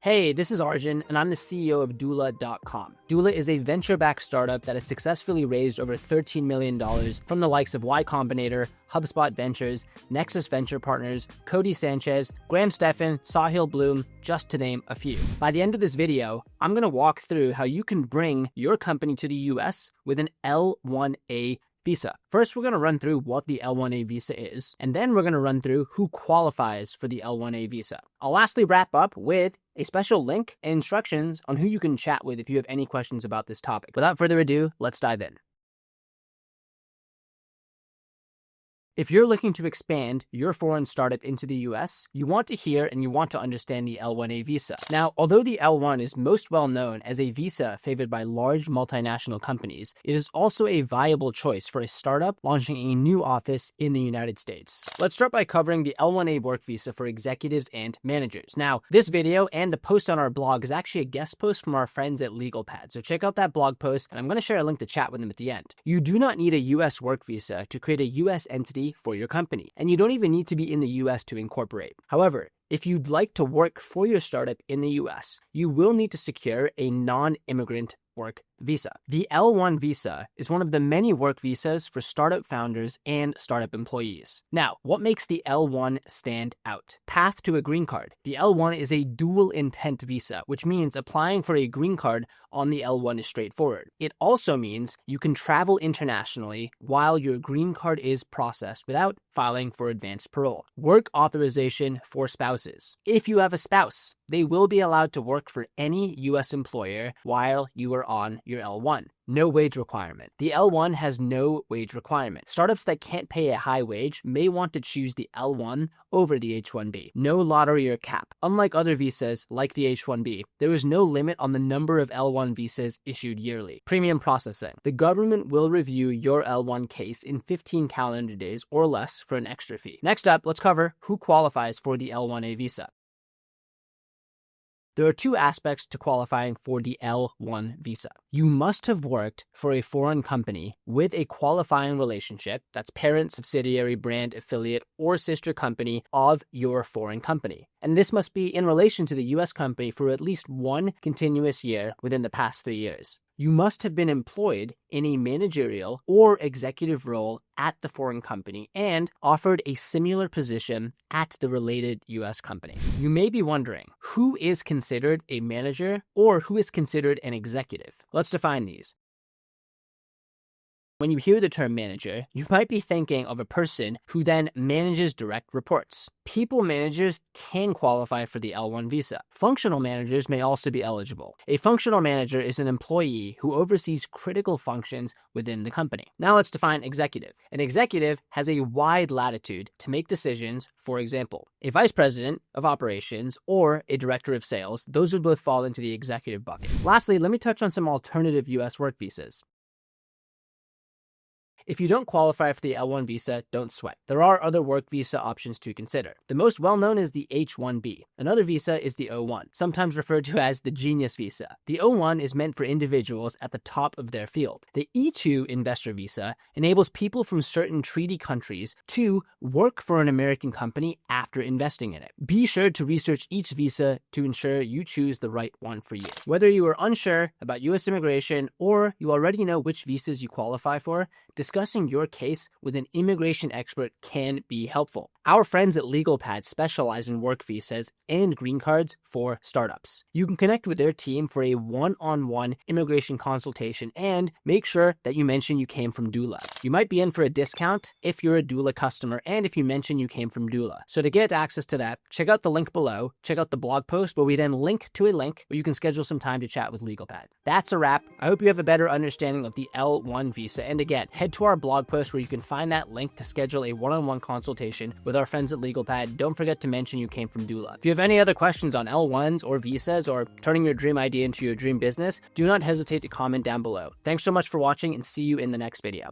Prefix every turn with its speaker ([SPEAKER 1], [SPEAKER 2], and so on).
[SPEAKER 1] Hey, this is Arjun, and I'm the CEO of Doula.com. Doula is a venture-backed startup that has successfully raised over $13 million from the likes of Y Combinator, HubSpot Ventures, Nexus Venture Partners, Cody Sanchez, Graham Stephan, Sahil Bloom, just to name a few. By the end of this video, I'm going to walk through how you can bring your company to the US with an L-1A visa. First, we're going to run through what the L-1A visa is, and then we're going to run through who qualifies for the L-1A visa. I'll lastly wrap up with a special link and instructions on who you can chat with if you have any questions about this topic. Without further ado, let's dive in. If you're looking to expand your foreign startup into the US, you want to hear and you want to understand the L-1A visa. Now, although the L-1 is most well known as a visa favored by large multinational companies, it is also a viable choice for a startup launching a new office in the United States. Let's start by covering the L-1A work visa for executives and managers. Now, this video and the post on our blog is actually a guest post from our friends at Legalpad, so check out that blog post, and I'm going to share a link to chat with them at the end. You do not need a US work visa to create a US entity for your company, and you don't even need to be in the US to incorporate. However, if you'd like to work for your startup in the US, you will need to secure a non-immigrant work visa. The L-1 visa is one of the many work visas for startup founders and startup employees. Now, what makes the L-1 stand out? Path to a green card. The L-1 is a dual intent visa, which means applying for a green card on the L-1 is straightforward. It also means you can travel internationally while your green card is processed without filing for advanced parole. Work authorization for spouses. If you have a spouse, they will be allowed to work for any US employer while you are on your L-1. No wage requirement. The L-1 has no wage requirement. Startups that can't pay a high wage may want to choose the L-1 over the H-1B. No lottery or cap. Unlike other visas like the H-1B, there is no limit on the number of L-1 visas issued yearly. Premium processing. The government will review your L-1 case in 15 calendar days or less for an extra fee. Next up, let's cover who qualifies for the L-1A visa. There are two aspects to qualifying for the L-1 visa. You must have worked for a foreign company with a qualifying relationship, that's parent, subsidiary, brand, affiliate, or sister company of your foreign company. And this must be in relation to the US company for at least one continuous year within the past 3 years. You must have been employed in a managerial or executive role at the foreign company and offered a similar position at the related US company. You may be wondering, who is considered a manager or who is considered an executive? Let's define these. When you hear the term manager, you might be thinking of a person who then manages direct reports. People managers can qualify for the L-1 visa. Functional managers may also be eligible. A functional manager is an employee who oversees critical functions within the company. Now let's define executive. An executive has a wide latitude to make decisions. For example, a vice president of operations or a director of sales. Those would both fall into the executive bucket. Lastly, let me touch on some alternative US work visas. If you don't qualify for the L-1 visa, don't sweat. There are other work visa options to consider. The most well-known is the H-1B. Another visa is the O-1, sometimes referred to as the Genius Visa. The O-1 is meant for individuals at the top of their field. The E-2 Investor Visa enables people from certain treaty countries to work for an American company after investing in it. Be sure to research each visa to ensure you choose the right one for you. Whether you are unsure about US immigration or you already know which visas you qualify for, discussing your case with an immigration expert can be helpful. Our friends at Legalpad specialize in work visas and green cards for startups. You can connect with their team for a one-on-one immigration consultation and make sure that you mention you came from Doula. You might be in for a discount if you're a Doula customer and if you mention you came from Doula. So to get access to that, check out the link below, check out the blog post where we then link to a link where you can schedule some time to chat with Legalpad. That's a wrap. I hope you have a better understanding of the L-1 visa. And again, head to our blog post where you can find that link to schedule a one-on-one consultation with our friends at Legalpad. Don't forget to mention you came from Doula. If you have any other questions on L1s or visas or turning your dream idea into your dream business, do not hesitate to comment down below. Thanks so much for watching and see you in the next video.